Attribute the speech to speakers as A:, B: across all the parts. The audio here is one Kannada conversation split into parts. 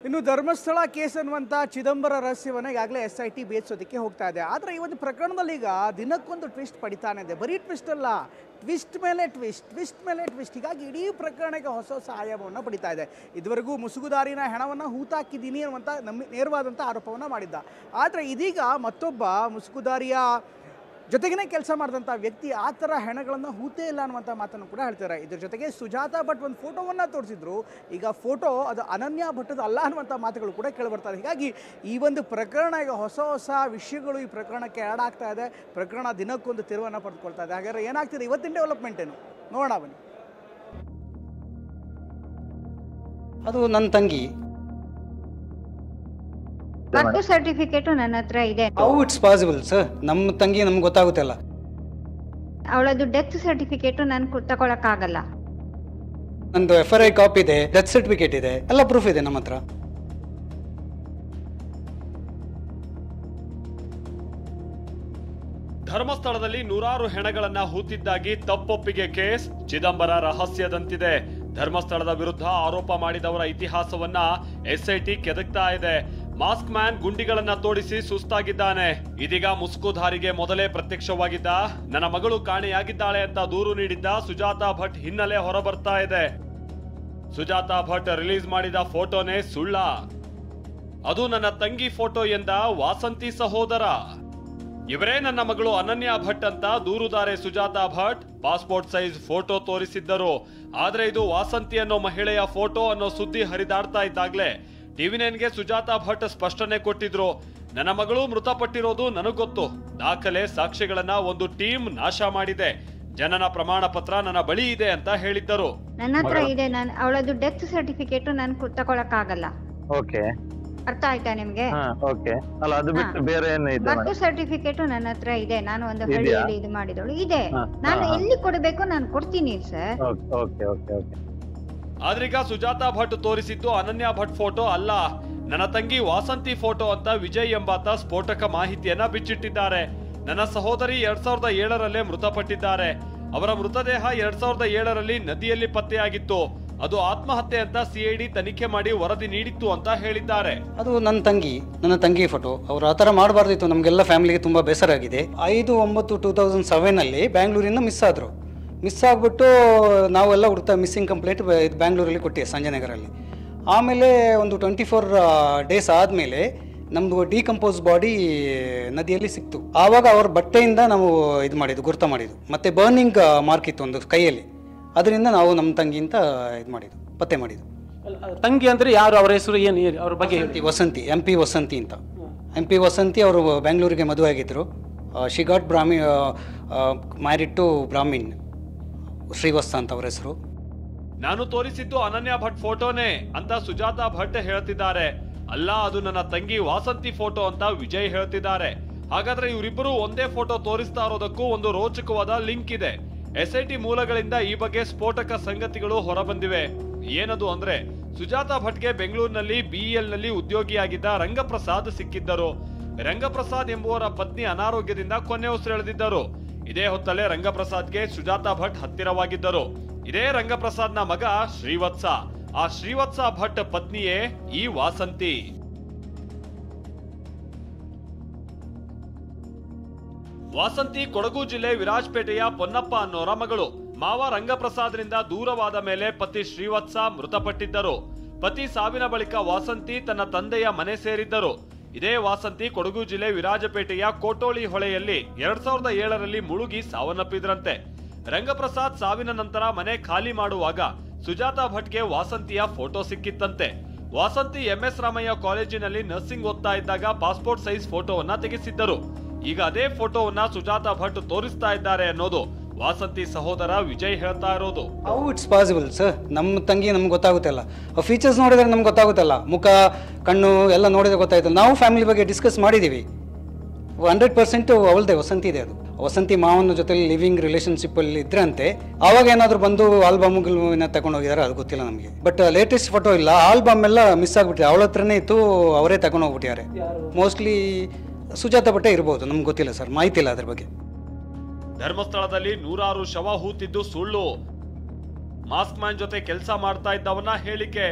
A: ಇನ್ನು ಧರ್ಮಸ್ಥಳ ಕೇಸ್ ಅನ್ನುವಂಥ ಚಿದಂಬರ ರಹಸ್ಯವನ್ನು ಈಗಾಗಲೇ SIT ಭೇದಿಸೋದಕ್ಕೆ ಹೋಗ್ತಾ ಇದೆ. ಆದರೆ ಈ ಒಂದು ಪ್ರಕರಣದಲ್ಲಿ ಈಗ ದಿನಕ್ಕೊಂದು ಟ್ವಿಸ್ಟ್ ಪಡಿತಾನೆ ಇದೆ. ಬರೀ ಟ್ವಿಸ್ಟ್ ಅಲ್ಲ, ಟ್ವಿಸ್ಟ್ ಮೇಲೆ ಟ್ವಿಸ್ಟ್. ಹೀಗಾಗಿ ಇಡೀ ಪ್ರಕರಣಕ್ಕೆ ಹೊಸ ಆಯಾಮವನ್ನು ಪಡಿತಾ ಇದೆ. ಇದುವರೆಗೂ ಮುಸುಗುದಾರಿನ ಹೆಣವನ್ನು ಹೂತಾಕಿದ್ದೀನಿ ಅನ್ನುವಂಥ ನೇರವಾದಂಥ ಆರೋಪವನ್ನು ಮಾಡಿದ್ದ. ಆದರೆ ಇದೀಗ ಮತ್ತೊಬ್ಬ ಮುಸುಗುದಾರಿಯ ಜೊತೆಗೇ ಕೆಲಸ ಮಾಡಿದಂಥ ವ್ಯಕ್ತಿ ಆ ಥರ ಹೆಣಗಳನ್ನು ಹೂತೇ ಇಲ್ಲ ಅನ್ನುವಂಥ ಮಾತನ್ನು ಕೂಡ ಹೇಳ್ತಾರೆ. ಇದ್ರ ಜೊತೆಗೆ ಸುಜಾತಾ ಭಟ್ ಒಂದು ಫೋಟೋವನ್ನು ತೋರಿಸಿದ್ರು. ಈಗ ಫೋಟೋ ಅದು ಅನನ್ಯ ಭಟ್ಟದ ಅಲ್ಲ ಅನ್ನುವಂಥ ಮಾತುಗಳು ಕೂಡ ಕೇಳಿಬರ್ತಾರೆ. ಹೀಗಾಗಿ ಈ ಒಂದು ಪ್ರಕರಣ ಈಗ ಹೊಸ ವಿಷಯಗಳು ಈ ಪ್ರಕರಣಕ್ಕೆ ಆ್ಯಡ್ ಆಗ್ತಾ ಇದೆ. ಪ್ರಕರಣ ದಿನಕ್ಕೊಂದು ತಿರುವನ್ನು ಪಡೆದುಕೊಳ್ತಾ ಇದೆ. ಹಾಗಾದರೆ ಏನಾಗ್ತಿದೆ ಇವತ್ತಿನ ಡೆವಲಪ್ಮೆಂಟ್ ಏನು ನೋಡೋಣ ಬನ್ನಿ.
B: ಅದು ನನ್ನ ತಂಗಿ.
C: ಬರ್ತ್ ಸರ್ಟಿಫಿಕೇಟ್ ನನ್ನ ಹತ್ರ ಇದೆ.
B: How it's possible sir? ನಮ್ಮ ತಂಗಿ ನಮ್ಗೆ ಗೊತ್ತಾಗುತ್ತಲ್ಲ.
C: ಅವಳದು ಡೆತ್ ಸರ್ಟಿಫಿಕೇಟ್ ನಾನು ತಗೊಳಕ್ಕಾಗಲ್ಲ.
B: ನಂದು FRI ಕಾಪಿ ಇದೆ, ಡೆತ್ ಸರ್ಟಿಫಿಕೇಟ್ ಇದೆ, ಎಲ್ಲ ಪ್ರೂಫ್ ಇದೆ ನಮ್ಮ ಹತ್ರ.
D: ಧರ್ಮಸ್ಥಳದಲ್ಲಿ ನೂರಾರು ಹೆಣಗಳನ್ನ ಹೂತಿದ್ದಾಗಿ ತಪ್ಪೊಪ್ಪಿಗೆ ಕೇಸ್ ಚಿದಂಬರ ರಹಸ್ಯದಂತಿದೆ. ಧರ್ಮಸ್ಥಳದ ವಿರುದ್ಧ ಆರೋಪ ಮಾಡಿದವರ ಇತಿಹಾಸವನ್ನ SIT ಕೆದಕ್ತಾ ಇದೆ. ಮಾಸ್ಕ್ ಮ್ಯಾನ್ ಗುಂಡಿಗಳನ್ನ ತೋಡಿಸಿ ಸುಸ್ತಾಗಿದ್ದಾನೆ. ಇದೀಗ ಮುಸುಕುಧಾರಿಗೆ ಮೊದಲೇ ಪ್ರತ್ಯಕ್ಷವಾಗಿದ್ದ ನನ್ನ ಮಗಳು ಕಾಣೆಯಾಗಿದ್ದಾಳೆ ಅಂತ ದೂರು ನೀಡಿದ್ದ ಸುಜಾತಾ ಭಟ್ ಹಿನ್ನೆಲೆ ಹೊರಬರ್ತಾ ಇದೆ. ಸುಜಾತಾ ಭಟ್ ರಿಲೀಸ್ ಮಾಡಿದ ಫೋಟೋನೇ ಸುಳ್ಳ, ಅದು ನನ್ನ ತಂಗಿ ಫೋಟೋ ಎಂದ ವಾಸಂತಿ ಸಹೋದರ. ಇವರೇ ನನ್ನ ಮಗಳು ಅನನ್ಯ ಭಟ್ ಅಂತ ದೂರುದಾರೆ Sujata Bhat passport size photo ತೋರಿಸಿದ್ದರು. ಆದ್ರೆ ಇದು ವಾಸಂತಿ ಅನ್ನೋ ಮಹಿಳೆಯ ಫೋಟೋ ಅನ್ನೋ ಸುದ್ದಿ ಹರಿದಾಡ್ತಾ ಇದ್ದಾಗ್ಲೇ TV9ಗೆ ಸುಜಾತಾ ಭಟ್ ಸ್ಪಷ್ಟನೆ ಕೊಟ್ಟಿದ್ರು. ನನ್ನ ಮಗಳು ಮೃತಪಟ್ಟಿರೋದು ನನಗೊತ್ತು. ದಾಖಲೆ ಸಾಕ್ಷ್ಯಗಳನ್ನ ಒಂದು ಟೀಮ್ ನಾಶ ಮಾಡಿದೆ. ಜನನ ಪ್ರಮಾಣ ಪತ್ರ ನನ್ನ ಬಳಿ ಇದೆ ಅಂತ ಹೇಳಿದ್ದರು.
C: ನನ್ನ ಹತ್ರ ಇದೆ. ಅವಳದು ಡೆತ್ ಸರ್ಟಿಫಿಕೇಟ್ ನಾನು ತಗೊಳಕ್ಕಾಗಲ್ಲ.
E: ಓಕೆ,
C: ಅರ್ಥ ಆಯ್ತಾ ನಿಮ್ಗೆ?
E: ಓಕೆ. ಅಲ್ಲ, ಅದು ಬಿಟ್ಟು ಬೇರೆ ಏನು ಇದೆ?
C: ಬರ್ತ್ ಸರ್ಟಿಫಿಕೇಟ್ ನನ್ನ ಹತ್ರ ಇದೆ. ನಾನು ಒಂದು ಹಳ್ಳಿಯಲ್ಲಿ ಇದು ಮಾಡಿದಳು ಇದೆ. ನಾನು ಎಲ್ಲಿ ಕೊಡಬೇಕು ನಾನು ಕೊಡ್ತೀನಿ ಸರ್.
E: Okay okay okay.
D: ಆದ್ರೀಗ ಸುಜಾತಾ ಭಟ್ ತೋರಿಸಿದ್ದು ಅನನ್ಯ ಭಟ್ ಫೋಟೋ ಅಲ್ಲ, ನನ್ನ ತಂಗಿ ವಾಸಂತಿ ಫೋಟೋ ಅಂತ ವಿಜಯ್ ಎಂಬಾತ ಸ್ಫೋಟಕ ಮಾಹಿತಿಯನ್ನ ಬಿಚ್ಚಿಟ್ಟಿದ್ದಾರೆ. ನನ್ನ ಸಹೋದರಿ 2007ರಲ್ಲೇ ಮೃತಪಟ್ಟಿದ್ದಾರೆ. ಅವರ ಮೃತದೇಹ 2007ರಲ್ಲಿ ನದಿಯಲ್ಲಿ ಪತ್ತೆಯಾಗಿತ್ತು. ಅದು ಆತ್ಮಹತ್ಯೆ ಅಂತ CID ತನಿಖೆ ಮಾಡಿ ವರದಿ ನೀಡಿತ್ತು ಅಂತ ಹೇಳಿದ್ದಾರೆ.
B: ಅದು ನನ್ನ ತಂಗಿ ಫೋಟೋ. ಅವ್ರು ಆ ಥರ ಮಾಡಬಾರ್ದಿತ್ತು. ನಮಗೆಲ್ಲ ಫ್ಯಾಮಿಲಿಗೆ ತುಂಬ ಬೇಸರ ಆಗಿದೆ. 5/9/2007ನಲ್ಲಿ ಬ್ಯಾಂಗ್ಳೂರಿಂದ ಮಿಸ್ ಆದರು. ಮಿಸ್ ಆಗಿಬಿಟ್ಟು ನಾವೆಲ್ಲ ಹುಡುಕ್ತಾ ಮಿಸ್ಸಿಂಗ್ ಕಂಪ್ಲೇಂಟ್ ಬ್ಯಾಂಗ್ಳೂರಲ್ಲಿ ಕೊಟ್ಟಿದ್ದೆ ಸಂಜಯನಗರಲ್ಲಿ. ಆಮೇಲೆ ಒಂದು 24 ಡೇಸ್ ಆದಮೇಲೆ ನಮ್ಮದು ಡಿಕಂಪೋಸ್ ಬಾಡಿ ನದಿಯಲ್ಲಿ ಸಿಕ್ತು. ಆವಾಗ ಅವ್ರ ಬಟ್ಟೆಯಿಂದ ನಾವು ಇದು ಮಾಡಿದ್ದು, ಗುರ್ತ ಮಾಡಿದ್ದು. ಮತ್ತು ಬರ್ನಿಂಗ್ ಮಾರ್ಕ್ ಇತ್ತು ಒಂದು ಕೈಯಲ್ಲಿ. ಅದರಿಂದ ನಾವು ನಮ್ಮ ತಂಗಿ ಅಂತ ಇದು ಮಾಡಿದ್ದು, ಪತ್ತೆ ಮಾಡಿದ್ದು.
F: ತಂಗಿ ಅಂದರೆ ಯಾರು? ಅವರ ಹೆಸರು ಏನು? ಅವ್ರ ಬಗ್ಗೆ
B: ವಸಂತಿ, MP ವಸಂತಿ ಅಂತ. MP ವಸಂತಿ ಅವರು ಬೆಂಗಳೂರಿಗೆ ಮದುವೆ ಆಗಿದ್ದರು. She got married to Brahmin, Srivatsa ಅಂತ ಅವರ ಹೆಸರು.
D: ನಾನು ತೋರಿಸಿದ್ದು ಅನನ್ಯ ಭಟ್ ಫೋಟೋನೇ ಅಂತ ಸುಜಾತಾ ಭಟ್ ಹೇಳ್ತಿದ್ದಾರೆ. ಅಲ್ಲ, ಅದು ನನ್ನ ತಂಗಿ ವಾಸಂತಿ ಫೋಟೋ ಅಂತ ವಿಜಯ್ ಹೇಳ್ತಿದ್ದಾರೆ. ಹಾಗಾದ್ರೆ ಇವರಿಬ್ಬರು ಒಂದೇ ಫೋಟೋ ತೋರಿಸ್ತಾ ಇರೋದಕ್ಕೂ ಒಂದು ರೋಚಕವಾದ ಲಿಂಕ್ ಇದೆ. SIT ಮೂಲಗಳಿಂದ ಈ ಬಗ್ಗೆ ಸ್ಫೋಟಕ ಸಂಗತಿಗಳು ಹೊರಬಂದಿವೆ. ಏನದು ಅಂದ್ರೆ, ಸುಜಾತಾ ಭಟ್ಗೆ ಬೆಂಗಳೂರಿನಲ್ಲಿ BEL ನಲ್ಲಿ ಉದ್ಯೋಗಿಯಾಗಿದ್ದ ರಂಗಪ್ರಸಾದ್ ಸಿಕ್ಕಿದ್ದರು. ರಂಗಪ್ರಸಾದ್ ಎಂಬುವರ ಪತ್ನಿ ಅನಾರೋಗ್ಯದಿಂದ ಕೊನೆ ಉಸಿರೆಳೆದಿದ್ದರು. ಇದೇ ಹೊತ್ತಲ್ಲೇ ರಂಗಪ್ರಸಾದ್ಗೆ ಸುಜಾತಾ ಭಟ್ ಹತ್ತಿರವಾಗಿದ್ದರು. ಇದೇ ರಂಗಪ್ರಸಾದ್ನ ಮಗ ಶ್ರೀವತ್ಸ. ಆ ಶ್ರೀವತ್ಸ ಭಟ್ ಪತ್ನಿಯೇ ಈ ವಾಸಂತಿ. ವಾಸಂತಿ ಕೊಡಗು ಜಿಲ್ಲೆ ವಿರಾಜಪೇಟೆಯ ಪೊನ್ನಪ್ಪ ಅನ್ನೋರ ಮಗಳು. ಮಾವ ರಂಗಪ್ರಸಾದ್ರಿಂದ ದೂರವಾದ ಮೇಲೆ ಪತಿ ಶ್ರೀವತ್ಸ ಮೃತಪಟ್ಟಿದ್ದರು. ಪತಿ ಸಾವಿನ ಬಳಿಕ ವಾಸಂತಿ ತನ್ನ ತಂದೆಯ ಮನೆ ಸೇರಿದ್ದರು. ಇದೇ ವಾಸಂತಿ ಕೊಡಗು ಜಿಲ್ಲೆ ವಿರಾಜಪೇಟೆಯ ಕೋಟೋಳಿ ಹೊಳೆಯಲ್ಲಿ 2007ರಲ್ಲಿ ಮುಳುಗಿ ಸಾವನ್ನಪ್ಪಿದ್ರಂತೆ. ರಂಗಪ್ರಸಾದ್ ಸಾವಿನ ನಂತರ ಮನೆ ಖಾಲಿ ಮಾಡುವಾಗ ಸುಜಾತಾ ಭಟ್ಗೆ ವಾಸಂತಿಯ ಫೋಟೋ ಸಿಕ್ಕಿತ್ತಂತೆ. ವಾಸಂತಿ MS ರಾಮಯ್ಯ ಕಾಲೇಜಿನಲ್ಲಿ ನರ್ಸಿಂಗ್ ಓದ್ತಾ ಇದ್ದಾಗ ಪಾಸ್ಪೋರ್ಟ್ ಸೈಜ್ ಫೋಟೋವನ್ನ ತೆಗೆಸಿದ್ದರು. ಈಗ ಅದೇ ಫೋಟೋವನ್ನ ಸುಜಾತಾ ಭಟ್ ತೋರಿಸ್ತಾ ಇದ್ದಾರೆ ಅನ್ನೋದು ವಾಸಂತಿ ಸಹೋದರ ವಿಜಯ್ ಹೇಳ್ತಾ ಇರೋದು.
B: How it's possible sir? ನಮ್ಮ ತಂಗಿ ನಮ್ಗೆ ಗೊತ್ತಾಗುತ್ತಲ್ಲ. ಫೀಚರ್ಸ್ ನೋಡಿದ್ರೆ ನಮ್ಗೆ ಗೊತ್ತಾಗುತ್ತಲ್ಲ. ಮುಖ, ಕಣ್ಣು ಎಲ್ಲ ನೋಡಿದ್ರೆ ಗೊತ್ತಾಯ್ತಲ್ಲ. ನಾವು ಫ್ಯಾಮಿಲಿ ಬಗ್ಗೆ ಡಿಸ್ಕಸ್ ಮಾಡಿದ್ದೀವಿ. 100% ಅವಳದೇ ವಸಂತಿ ಇದೆ. ಅದು ವಸಂತಿ ಮಾವನ ಜೊತೆ ಲಿವಿಂಗ್ ರಿಲೇಷನ್ಶಿಪ್ಪಲ್ಲಿ ಇದ್ರಂತೆ. ಆವಾಗ ಏನಾದರೂ ಬಂದು ಆಲ್ಬಮ್ಗಳನ್ನ ತಗೊಂಡು ಹೋಗಿದ್ದಾರೆ, ಅದು ಗೊತ್ತಿಲ್ಲ ನಮಗೆ. ಬಟ್ ಲೇಟೆಸ್ಟ್ ಫೋಟೋ ಇಲ್ಲ. ಆಲ್ಬಮ್ ಎಲ್ಲ ಮಿಸ್ ಆಗಿಬಿಟ್ಟಿದೆ. ಅವಳ ಹತ್ರನೇ ಇತ್ತು, ಅವರೇ ತಗೊಂಡು ಹೋಗ್ಬಿಟ್ಟಿದ್ದಾರೆ. ಮೋಸ್ಟ್ಲಿ ಸುಜಾತಾ ಭಟ್ಟೆ ಇರ್ಬೋದು, ನಮ್ಗೆ ಗೊತ್ತಿಲ್ಲ ಸರ್, ಮಾಹಿತಿ ಇಲ್ಲ ಅದ್ರ ಬಗ್ಗೆ.
D: ಧರ್ಮಸ್ಥಳದಲ್ಲಿ ನೂರಾರು ಶವ ಹೂತಿದ್ದು ಸುಳ್ಳು. ಮಾಸ್ಕ್ ಮ್ಯಾನ್ ಜೊತೆ ಕೆಲಸ ಮಾಡ್ತಾ ಇದ್ದವನ ಹೇಳಿಕೆ.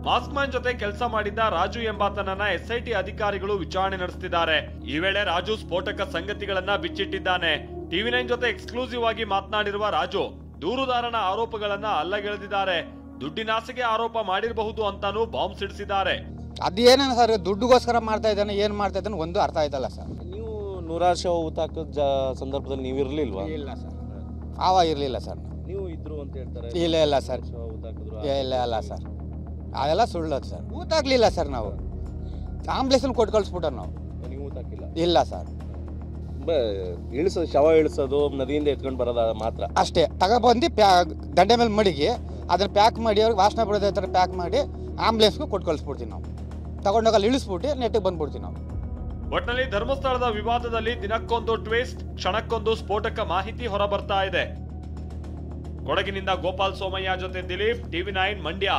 D: ಮಾಸ್ಕ್ ಮ್ಯಾನ್ ಜೊತೆ ಕೆಲಸ ಮಾಡಿದ್ದ ರಾಜು ಎಂಬಾತನನ್ನ ಎಸ್ಐಟಿ ಅಧಿಕಾರಿಗಳು ವಿಚಾರಣೆ ನಡೆಸುತ್ತಿದ್ದಾರೆ. ಈ ವೇಳೆ ರಾಜು ಸ್ಫೋಟಕ ಸಂಗತಿಗಳನ್ನ ಬಿಚ್ಚಿಟ್ಟಿದ್ದಾನೆ. ಟಿವಿ9 ಜೊತೆ ಎಕ್ಸ್ಕ್ಲೂಸಿವ್ ಆಗಿ ಮಾತನಾಡಿರುವ ರಾಜು ದೂರುದಾರನ ಆರೋಪಗಳನ್ನ ಅಲ್ಲಗೆಳೆದಿದ್ದಾರೆ. ದುಡ್ಡಿನಾಸೆಗೆ ಆರೋಪ ಮಾಡಿರಬಹುದು ಅಂತಾನೂ ಬಾಂಬ್ ಸಿಡಿಸಿದ್ದಾರೆ.
G: ಅದೇನ ಸರ್, ದುಡ್ಡುಗೋಸ್ಕರ ಮಾಡ್ತಾ ಇದ್ದಾನೆ, ಏನ್ ಮಾಡ್ತಾ ಇದ್ದಾನೆ ಒಂದು ಅರ್ಥ ಆಯ್ತಲ್ಲ ಸರ್.
H: ನೀವು ನೂರಾರು ಶವ ಊತಾಕದ ಸಂದರ್ಭದಲ್ಲಿ ನೀವು ಇರ್ಲಿಲ್ವಾ?
G: ಇಲ್ಲ ಸರ್, ಆವಾಗ ಇರಲಿಲ್ಲ ಸರ್.
H: ನೀವು ಇದ್ರು ಅಂತ ಹೇಳ್ತಾರೆ.
G: ಇಲ್ಲ ಸರ್,
H: ಶವ ಊತಾಕಿದ್ರು.
G: ಇಲ್ಲ ಸರ್, ಅದೆಲ್ಲ ಸುಳ್ಳದು ಸರ್. ಊತಾಗ್ಲಿಲ್ಲ ಸರ್, ನಾವು ಆಂಬ್ಲೆನ್ಸ್ ಕೊಟ್ಟು ಕಳಿಸ್ಬಿಟ್ಟ ನಾವು.
H: ನೀವು ಊತಾಕಿಲ್ಲ?
G: ಇಲ್ಲ ಸರ್,
H: ಇಳಿಸೋದು, ಶವ ಇಳಿಸೋದು, ನದಿಯಿಂದ ಎತ್ಕೊಂಡು ಬರೋದ ಮಾತ್ರ
G: ಅಷ್ಟೇ. ತಗೊಬಂದು ದಂಡೆ ಮೇಲೆ ಮಡಿಗೆ ಅದನ್ನ ಪ್ಯಾಕ್ ಮಾಡಿ, ಅವ್ರಿಗೆ ವಾಸನೆ ಬರೋದೇ ಥರ ಪ್ಯಾಕ್ ಮಾಡಿ ಆಂಬ್ಲೆನ್ಸ್ಗೂ ಕೊಟ್ಟು ಕಳಿಸ್ಬಿಡ್ತೀವಿ ನಾವು. ತಗೊಂಡೋಗಲ್ಲಿ ಇಳಿಸ್ಬಿಟ್ಟು ನೆಟ್ಟಿಗೆ ಬಂದ್ಬಿಡ್ತೀವಿ ನಾವು.
D: ಒಟ್ನಲ್ಲಿ ಧರ್ಮಸ್ಥಳದ ವಿವಾದದಲ್ಲಿ ದಿನಕ್ಕೊಂದು ಟ್ವಿಸ್ಟ್, ಕ್ಷಣಕ್ಕೊಂದು ಸ್ಫೋಟಕ ಮಾಹಿತಿ ಹೊರಬರ್ತಾ ಇದೆ. ಕೊಡಗಿನಿಂದ ಗೋಪಾಲ್ ಸೋಮಯ್ಯ ಜೊತೆ ದಿಲೀಪ್, ಟಿವಿ9 ಮಂಡ್ಯ.